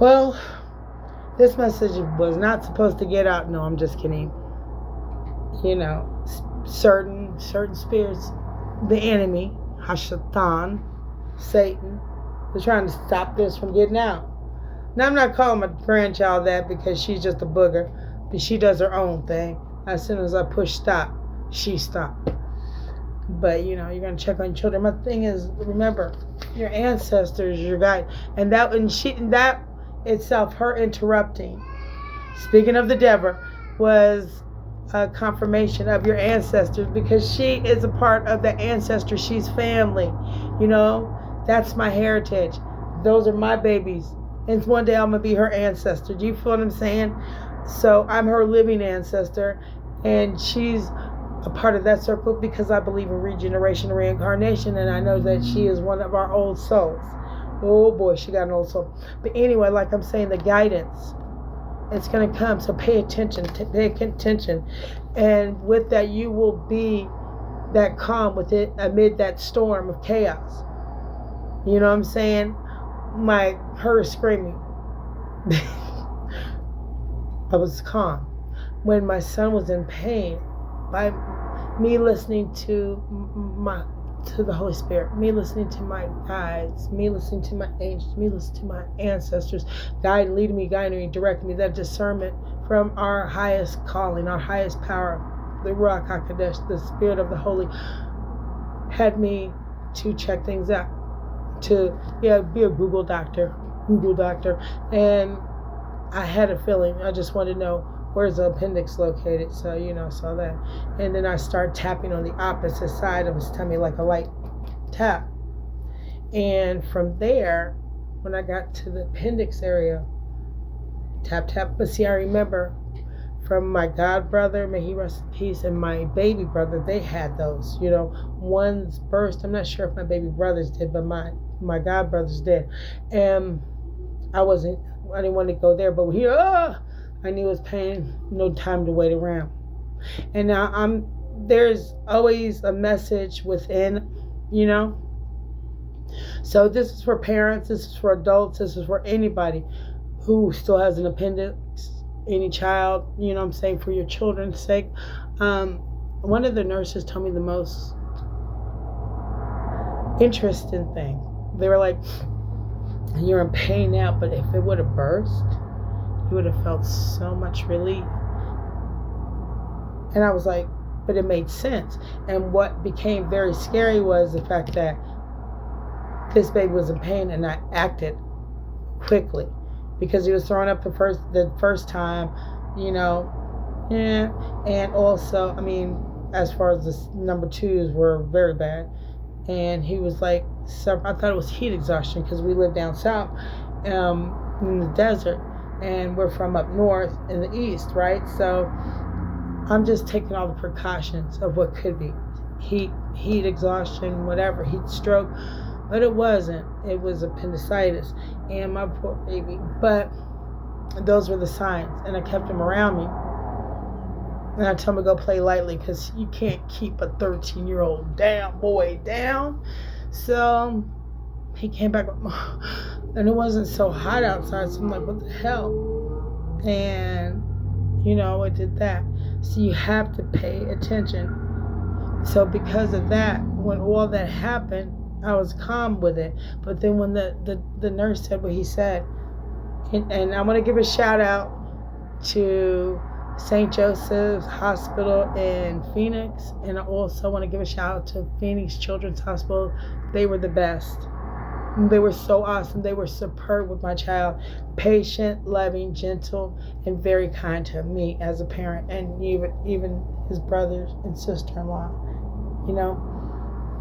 Well, this message was not supposed to get out. No, I'm just kidding. You know, certain spirits, the enemy, Hashatan, Satan, was trying to stop this from getting out. Now, I'm not calling my grandchild that because she's just a booger, but she does her own thing. As soon as I push stop, she stopped. But you're gonna check on your children. My thing is, remember, your ancestors, your guide, and that itself, her interrupting. Speaking of the devil, was a confirmation of your ancestors because she is a part of the ancestor. She's family. That's my heritage. Those are my babies. And one day I'm going to be her ancestor. Do you feel what I'm saying? So I'm her living ancestor. And she's a part of that circle because I believe in regeneration and reincarnation. And I know that she is one of our old souls. Oh boy, she got an old soul. But anyway, like I'm saying, the guidance, it's going to come. So pay attention. And with that, you will be that calm with it amid that storm of chaos. You know what I'm saying? Her screaming. I was calm. When my son was in pain, by me listening to the Holy Spirit, me listening to my guides, me listening to my angels, me listening to my ancestors, guiding me, directing me, that discernment from our highest calling, our highest power, the Ruach HaKodesh, the Spirit of the Holy, had me to check things out, to be a Google doctor, and I had a feeling. I just wanted to know where's the appendix located. So saw that, and then I started tapping on the opposite side of his tummy like a light tap, and from there, when I got to the appendix area, tap. But see, I remember from my god brother, may he rest in peace, and my baby brother, they had those. One's burst. I'm not sure if my baby brothers did, but my god brothers did, and I didn't want to go there, but I knew it was pain, no time to wait around. And now there's always a message within, So this is for parents, this is for adults, this is for anybody who still has an appendix, any child, I'm saying, for your children's sake. One of the nurses told me the most interesting thing. They were like, you're in pain now, but if it would have burst, you would have felt so much relief. And I was like, but it made sense. And what became very scary was the fact that this baby was in pain, and I acted quickly because he was throwing up the first time, and also, as far as the number twos were very bad. And he was like, I thought it was heat exhaustion because we live down south in the desert, and we're from up north in the east, right? So I'm just taking all the precautions of what could be heat exhaustion, whatever, heat stroke, but it wasn't. It was appendicitis, and my poor baby. But those were the signs, and I kept him around me. And I told him to go play lightly because you can't keep a 13-year-old boy down. So he came back, and it wasn't so hot outside. So I'm like, what the hell? And, it did that. So you have to pay attention. So because of that, when all that happened, I was calm with it. But then when the nurse said what he said, and I want to give a shout out to St. Joseph's Hospital in Phoenix, and I also want to give a shout out to Phoenix Children's Hospital. They were the best. They were so awesome. They were superb with my child. Patient, loving, gentle, and very kind to me as a parent, and even his brothers and sister-in-law.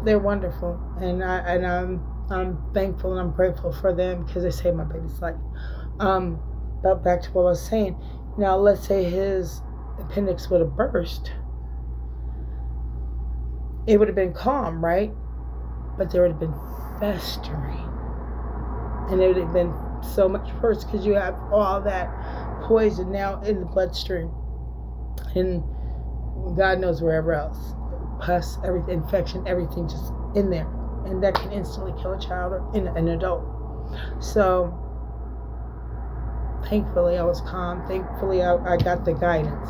They're wonderful, and I'm thankful and I'm grateful for them because they saved my baby's life. But back to what I was saying. Now, let's say his appendix would have burst. It would have been calm, right? But there would have been festering. And it would have been so much worse because you have all that poison now in the bloodstream. And God knows wherever else. Pus, everything, infection, everything just in there. And that can instantly kill a child or an adult. So Thankfully, I was calm. Thankfully, I got the guidance.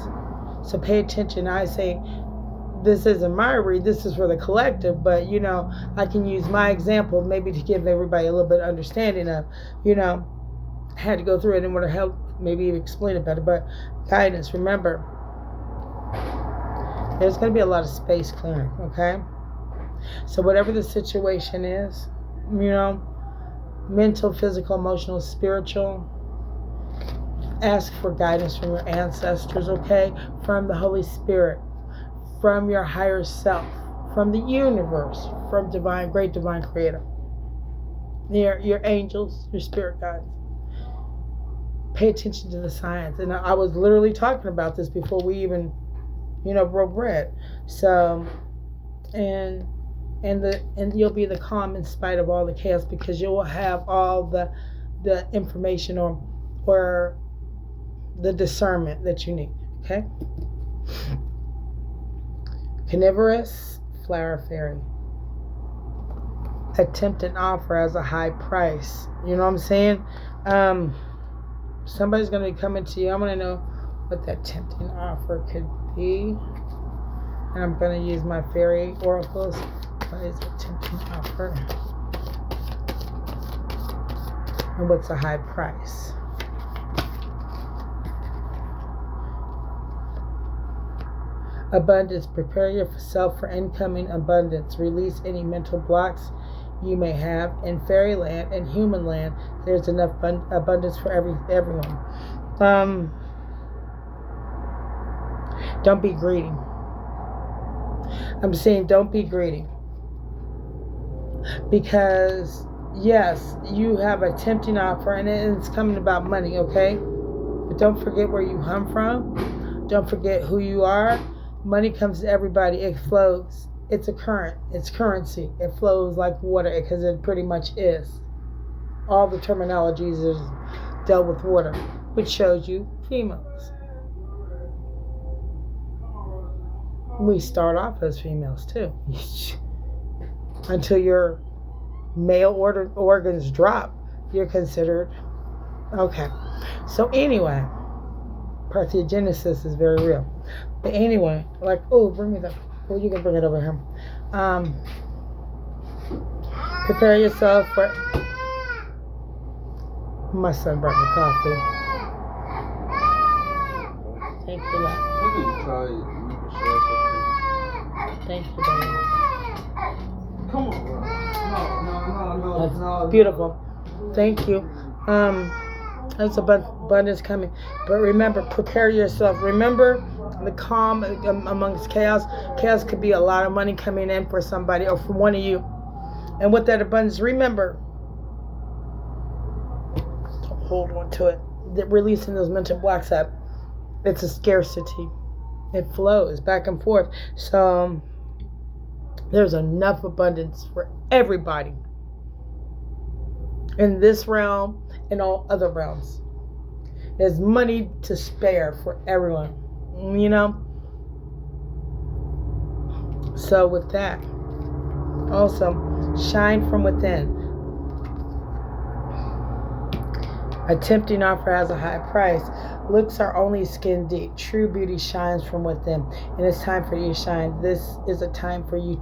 So pay attention. I say, this isn't my read, this is for the collective, but I can use my example maybe to give everybody a little bit of understanding of, I had to go through it in order to help maybe explain it better. But guidance, remember, there's going to be a lot of space clearing, okay? So whatever the situation is, mental, physical, emotional, spiritual, ask for guidance from your ancestors, okay? From the Holy Spirit, from your higher self, from the universe, from great divine creator, your angels, your spirit guides. Pay attention to the signs. And I was literally talking about this before we even, broke bread. So, and you'll be the calm in spite of all the chaos, because you will have all the information or the discernment that you need. Okay. Carnivorous flower fairy. Attempt an offer as a high price. You know what I'm saying? Somebody's going to be coming to you. I'm going to know what that tempting offer could be. And I'm going to use my fairy oracles. What is a tempting offer? And what's a high price? Abundance. Prepare yourself for incoming abundance. Release any mental blocks you may have. In fairyland and human land, there's enough abundance for everyone. Don't be greedy. I'm saying don't be greedy. Because, yes, you have a tempting offer and it's coming about money, okay? But don't forget where you come from. Don't forget who you are. Money comes to everybody. It flows. It's a current. It's currency. It flows like water, because it pretty much is. All the terminologies is dealt with water, which shows you females. We start off as females too. Until your male organs drop, you're considered okay. So anyway, parthenogenesis is very real. But anyway, bring me that. Oh, you can bring it over here. Prepare yourself for. My son brought me coffee. Thank you, love. Thank you, baby. Come on, bro. No. That's beautiful. Thank you. There's abundance coming. But remember, prepare yourself. Remember the calm amongst chaos. Chaos could be a lot of money coming in for somebody or for one of you. And with that abundance, remember, hold on to it. Releasing those mental blocks up. It's a scarcity. It flows back and forth. So there's enough abundance for everybody. In this realm and all other realms. There's money to spare for everyone. So with that, also shine from within. A tempting offer has a high price. Looks are only skin deep. True beauty shines from within. And it's time for you to shine. This is a time for you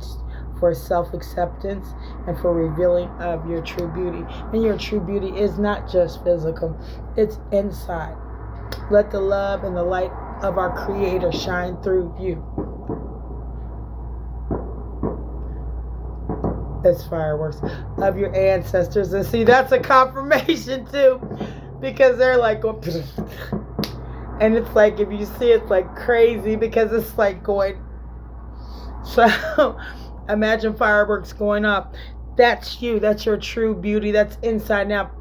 for self-acceptance and for revealing of your true beauty. And your true beauty is not just physical. It's inside. Let the love and the light of our Creator shine through you. It's fireworks of your ancestors. And see, that's a confirmation too. Because they're like, and it's like, if you see, it's like crazy because it's like going. So imagine fireworks going off. That's you. That's your true beauty. That's inside. Now,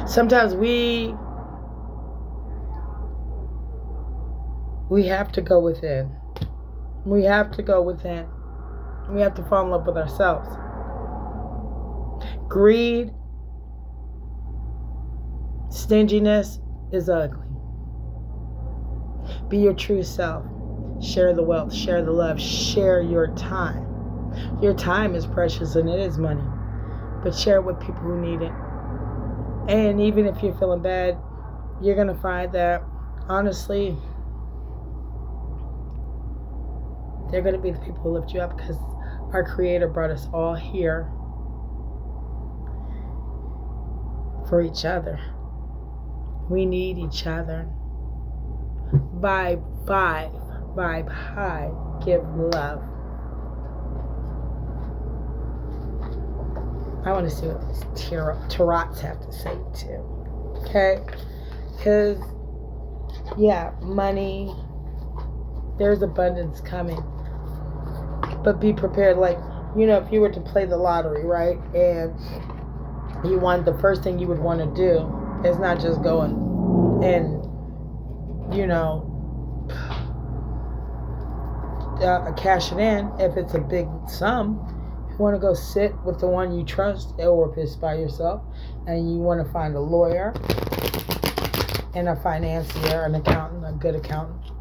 sometimes we have to go within. We have to go within. We have to fall in love with ourselves. Greed, stinginess is ugly. Be your true self. Share the wealth, share the love, share your time. Your time is precious and it is money. But share it with people who need it. And even if you're feeling bad, you're going to find that, honestly, they're going to be the people who lift you up, because our Creator brought us all here for each other. We need each other. Vibe high, give love. I want to see what these tarots have to say too. Okay? Because, yeah, money, there's abundance coming. But be prepared. Like, if you were to play the lottery, right? And you want, the first thing you would want to do is not just go and cash it in. If it's a big sum, you want to go sit with the one you trust, or if it's by yourself, and you want to find a lawyer and a financier, an accountant, a good accountant,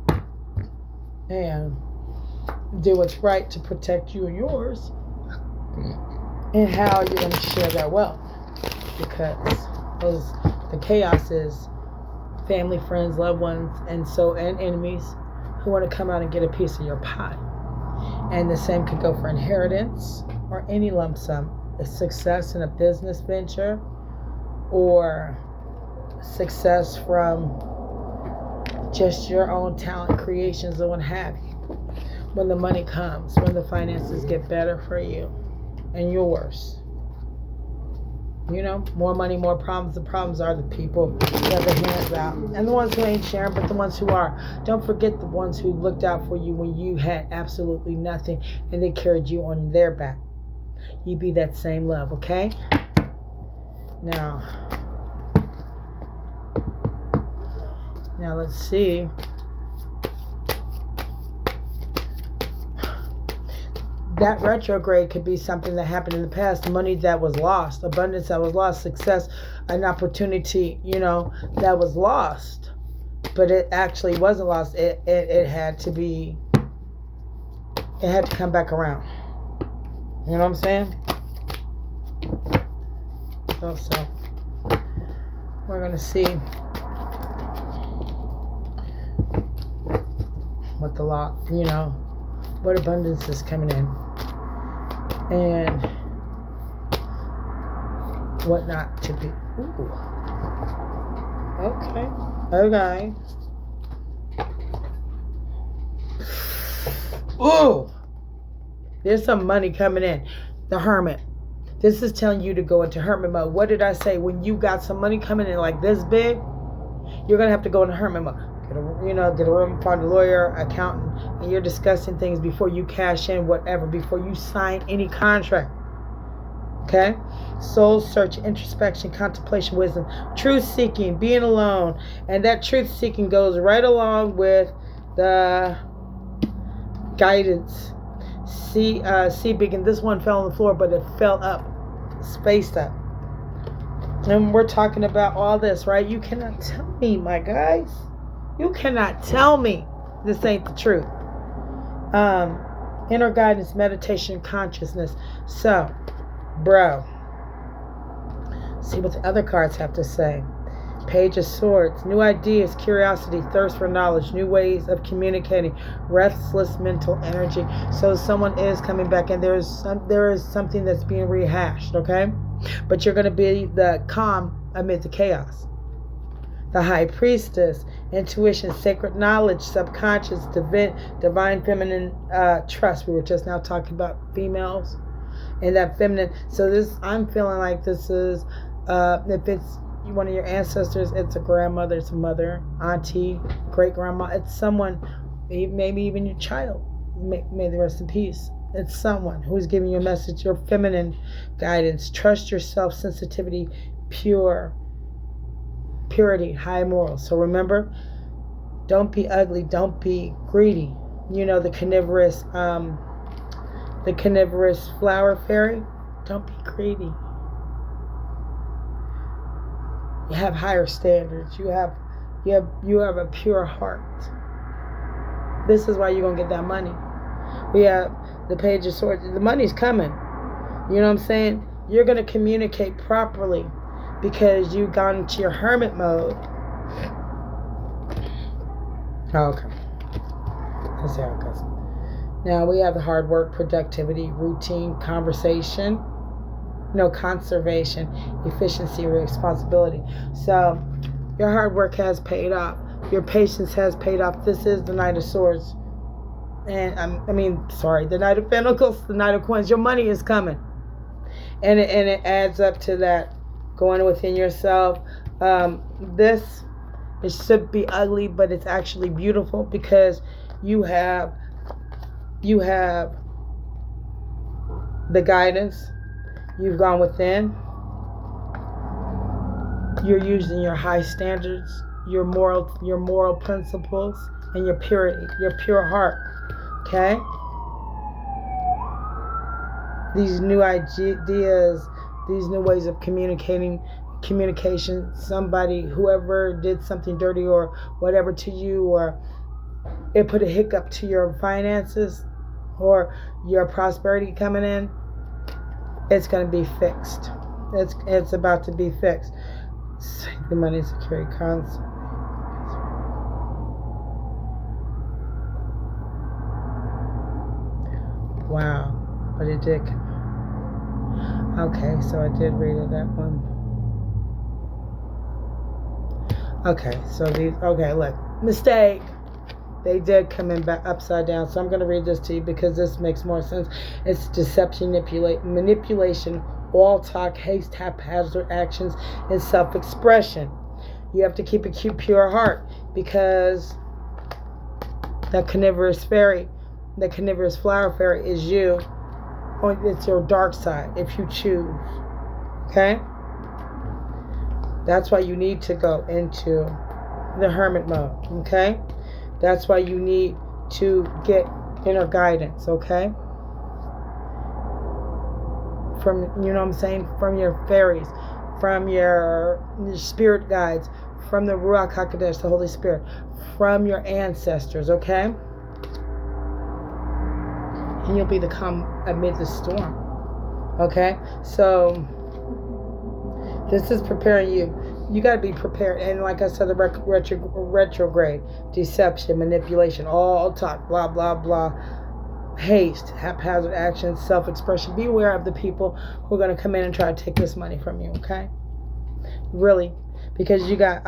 and do what's right to protect you and yours, and how you're going to share that wealth. Because the chaos is family, friends, loved ones, and enemies who want to come out and get a piece of your pie. And the same could go for inheritance or any lump sum. A success in a business venture, or success from just your own talent creations and what have you. When the money comes, when the finances get better for you and yours. More money, more problems. The problems are the people who have their hands out. And the ones who ain't sharing, but the ones who are. Don't forget the ones who looked out for you when you had absolutely nothing, and they carried you on their back. You be that same love, okay? Now let's see. That retrograde could be something that happened in the past. Money that was lost, abundance that was lost, success, an opportunity, that was lost. But it actually wasn't lost. It had to come back around. You know what I'm saying? So we're going to see what the law, what abundance is coming in. And what not to be. Ooh. Okay. Ooh. There's some money coming in. The Hermit. This is telling you to go into hermit mode. What did I say? When you got some money coming in like this big, you're going to have to go into hermit mode. Get a room, find a lawyer, accountant, and you're discussing things before you cash in whatever, before you sign any contract. Okay? Soul search, introspection, contemplation, wisdom, truth seeking, being alone. And that truth seeking goes right along with the guidance. See beacon. This one fell on the floor, but it fell up, spaced up. And we're talking about all this, right? You cannot tell me, my guys. You cannot tell me this ain't the truth. Inner guidance, meditation, consciousness. So, bro, see what the other cards have to say. Page of Swords, new ideas, curiosity, thirst for knowledge, new ways of communicating, restless mental energy. So someone is coming back, and there is something that's being rehashed, okay? But you're going to be the calm amid the chaos. The High Priestess, intuition, sacred knowledge, subconscious, divine feminine trust. We were just now talking about females and that feminine. So I'm feeling like this is, if it's one of your ancestors, it's a grandmother, it's a mother, auntie, great grandma. It's someone, maybe even your child. May they rest in peace. It's someone who's giving you a message, your feminine guidance. Trust yourself, sensitivity, purity, high morals. So remember, don't be ugly, don't be greedy. The carnivorous flower fairy. Don't be greedy. You have higher standards. You have a pure heart. This is why you're gonna get that money. We have the Page of Swords. The money's coming. You know what I'm saying? You're gonna communicate properly, because you've gone into your hermit mode. Okay. Let's see how it goes. Now we have the hard work, productivity, routine, conservation, efficiency, responsibility. So your hard work has paid off. Your patience has paid off. This is the Knight of Swords. And the Knight of Pentacles, the Knight of Coins. Your money is coming. And it adds up to that. Going within yourself. It should be ugly, but it's actually beautiful because you have the guidance. You've gone within. You're using your high standards, your moral principles, and your purity, your pure heart. Okay? These new ideas, these new ways of communication, whoever did something dirty or whatever to you, or it put a hiccup to your finances or your prosperity coming in, it's going to be fixed. It's about to be fixed. The money, security, concept. Wow. But it did. Okay, so I did read it, that one. Okay, so look. Mistake. They did come in back upside down. So I'm going to read this to you because this makes more sense. It's deception, manipulation, all talk, haste, haphazard actions, and self-expression. You have to keep a pure heart because the carnivorous fairy, the carnivorous flower fairy is you. It's your dark side if you choose. Okay? That's why you need to go into the hermit mode. Okay? That's why you need to get inner guidance. Okay? From, from your fairies, from your spirit guides, from the Ruach HaKodesh, the Holy Spirit, from your ancestors. Okay? And you'll be the calm amid the storm. Okay? So, this is preparing you. You got to be prepared. And like I said, the retrograde, deception, manipulation, all talk, blah, blah, blah, haste, haphazard actions, self-expression. Be aware of the people who are going to come in and try to take this money from you. Okay? Really. Because you got,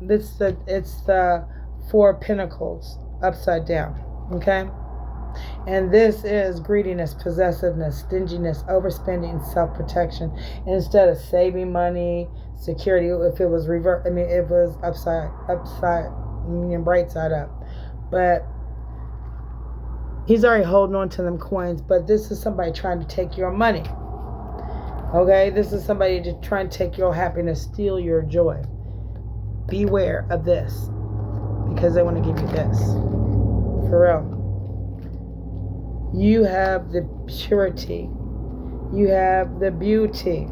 it's the Four of Pentacles upside down. Okay? And this is greediness, possessiveness, stinginess, overspending, self-protection. And instead of saving money, security, if it was it was upside, bright side up. But he's already holding on to them coins. But this is somebody trying to take your money. Okay? This is somebody just trying to take your happiness, steal your joy. Beware of this. Because they want to give you this. For real. You have the purity. You have the beauty.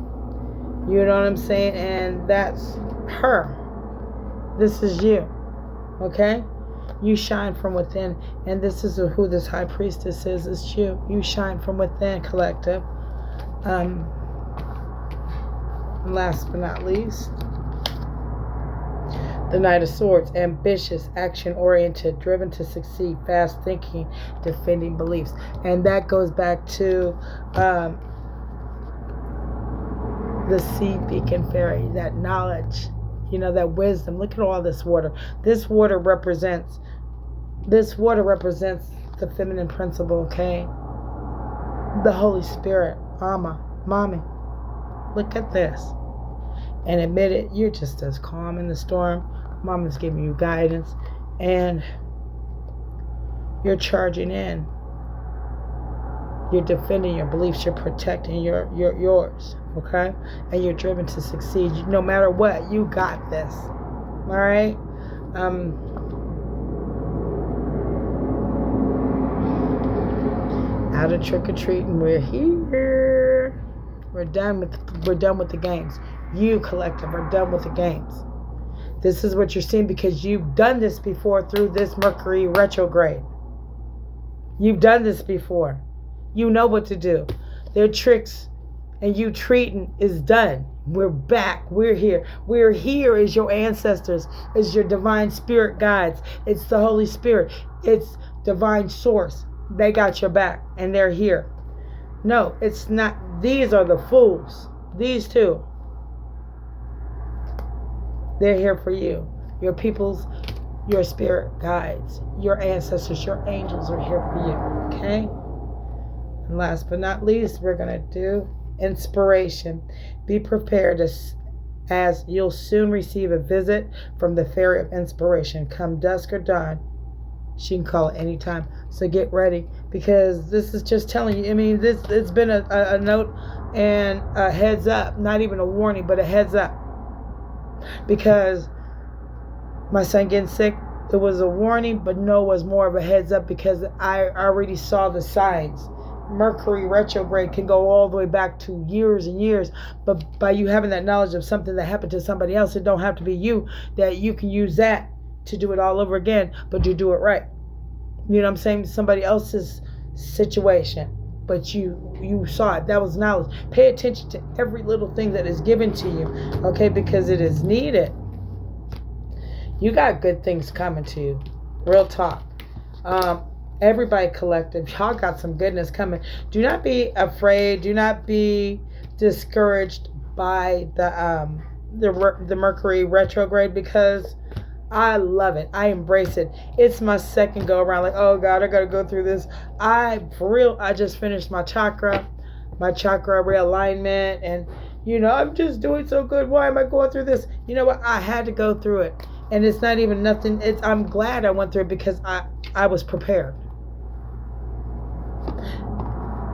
You know what I'm saying? And that's her. This is you. Okay? You shine from within. And this is who this high priestess is. It's you. You shine from within, collective. Last but not least, the Knight of Swords, ambitious, action-oriented, driven to succeed, fast thinking, defending beliefs. And that goes back to the sea beacon fairy, that knowledge, that wisdom. Look at all this water. This water represents the feminine principle, okay? The Holy Spirit, Amma, Mommy. Look at this. And admit it, you're just as calm in the storm. Mom is giving you guidance, and you're charging in. You're defending your beliefs. You're protecting yours, okay? And you're driven to succeed. No matter what, you got this. All right? Out of trick or treating, we're here. We're done with the games. You, collective, are done with the games. This is what you're seeing because you've done this before through this Mercury retrograde. You've done this before. You know what to do. Their tricks and you treating is done. We're back. We're here. We're here as your ancestors, as your divine spirit guides. It's the Holy Spirit. It's divine source. They got your back and they're here. No, it's not. These are the fools. These two. They're here for you. Your peoples, your spirit guides, your ancestors, your angels are here for you. Okay? And last but not least, we're going to do inspiration. Be prepared as you'll soon receive a visit from the fairy of inspiration. Come dusk or dawn, she can call it anytime. So get ready, because this is just telling you. I mean, it's been a note and a heads up, not even a warning, but a heads up. Because my son getting sick, it was a warning, but no, it was more of a heads up, because I already saw the signs. Mercury retrograde can go all the way back to years and years, but by you having that knowledge of something that happened to somebody else, it don't have to be you, that you can use that to do it all over again, but you do it right. You know what I'm saying? Somebody else's situation, but you saw it. That was knowledge. Pay attention to every little thing that is given to you, okay? Because it is needed. You got good things coming to you. Real talk. Everybody collective, y'all got some goodness coming. Do not be afraid. Do not be discouraged by the Mercury retrograde, because I love it. I embrace it. It's my second go around. Like, oh God, I gotta go through this. I just finished my chakra realignment, and I'm just doing so good. Why am I going through this? You know what? I had to go through it, and it's not even nothing. I'm glad I went through it, because I was prepared.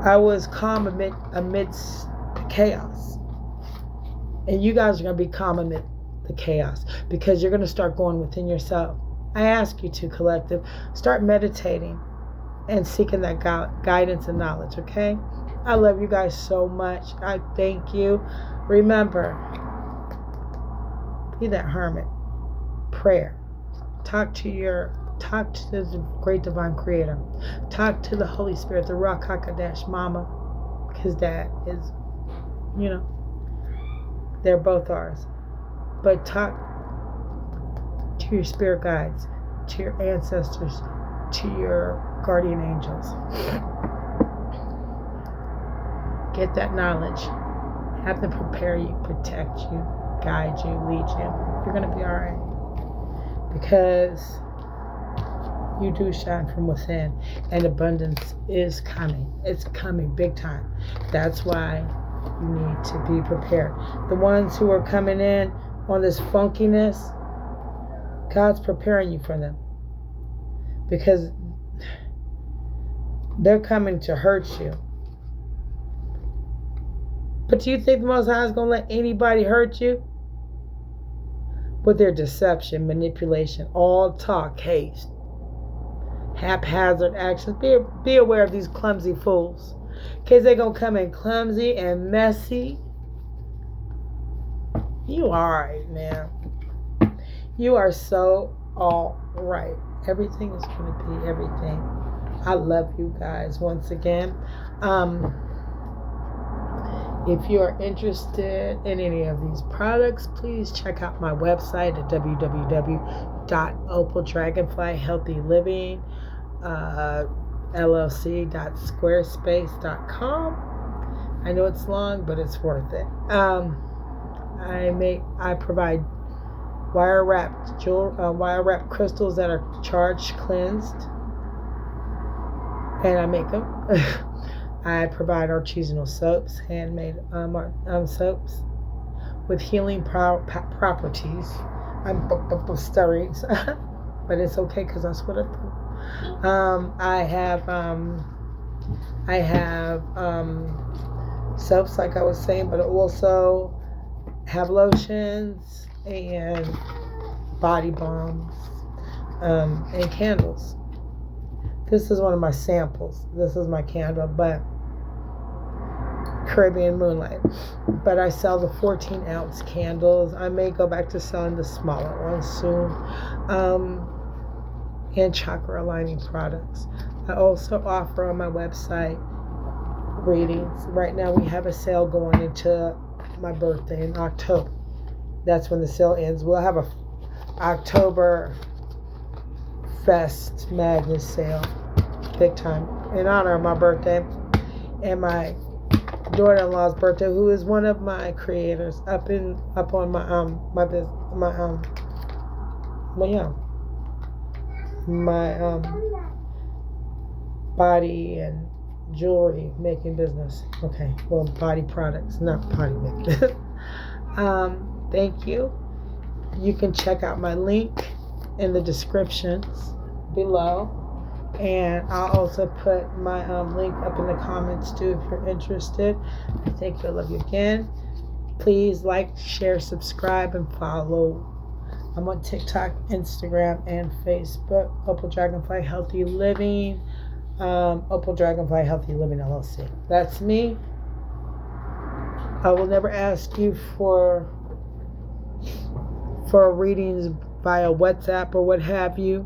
I was calm amidst the chaos, and you guys are gonna be calm amid the chaos, because you're going to start going within yourself. I ask you to, collective, start meditating and seeking that guidance and knowledge, okay? I love you guys so much. I thank you. Remember, be that hermit. Prayer. Talk to the great divine creator. Talk to the Holy Spirit, the Rock Hakadash Mama, because that is, they're both ours. But talk to your spirit guides, to your ancestors, to your guardian angels. Get that knowledge. Have them prepare you, protect you, guide you, lead you. You're going to be all right. Because you do shine from within, and abundance is coming. It's coming big time. That's why you need to be prepared. The ones who are coming in on this funkiness, God's preparing you for them, because they're coming to hurt you. But do you think the Most High is going to let anybody hurt you? With their deception, manipulation, all talk, haste, haphazard actions. Be aware of these clumsy fools, because they're going to come in clumsy and messy. You are alright, man. You are so alright. Everything is going to be everything. I love you guys once again. If you are interested in any of these products, please check out my website at www.opaldragonflyhealthyliving llc.squarespace.com. I know it's long, but it's worth it. I provide wire wrapped crystals that are charged, cleansed, and I make them. I provide artisanal soaps, handmade soaps with healing properties. I'm stuttering, but it's okay, because that's what I do. I have soaps, like I was saying, but also have lotions and body balms and candles. This is one of my samples. This is my candle, but Caribbean Moonlight. But I sell the 14-ounce candles. I may go back to selling the smaller ones soon. And chakra aligning products. I also offer on my website readings. Right now we have a sale going into my birthday in October. That's when the sale ends. We'll have a October Fest Madness sale, big time, in honor of my birthday and my daughter-in-law's birthday, who is one of my creators up on my body and jewelry making business. Okay, well, body products, not body making. Thank you. You can check out my link in the descriptions below, and I'll also put my link up in the comments too if you're interested. I thank you. I love you again. Please like, share, subscribe, and follow. I'm on TikTok, Instagram, and Facebook. Opal Dragonfly Healthy Living. Opal Dragonfly Healthy Living LLC. That's me. I will never ask you for readings via WhatsApp or what have you.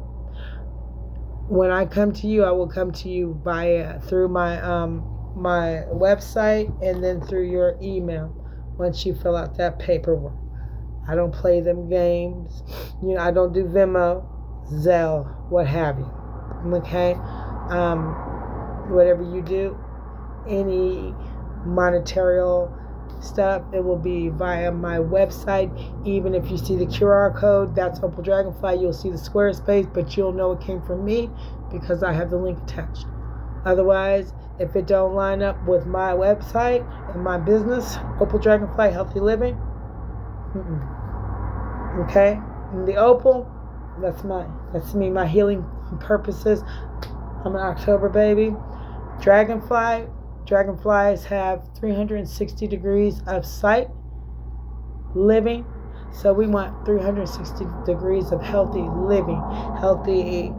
When I come to you, I will come to you through my my website and then through your email once you fill out that paperwork. I don't play them games. I don't do Venmo, Zelle, what have you. Okay? Whatever you do, any monetary stuff, it will be via my website. Even if you see the QR code, that's Opal Dragonfly. You'll see the Squarespace, but you'll know it came from me because I have the link attached. Otherwise, if it don't line up with my website and my business, Opal Dragonfly Healthy Living, okay? And the opal, that's me, my healing purposes. I'm an October baby. Dragonflies have 360 degrees of sight living. So we want 360 degrees of healthy living, healthy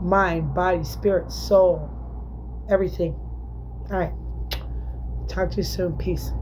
mind, body, spirit, soul, everything. All right. Talk to you soon. Peace.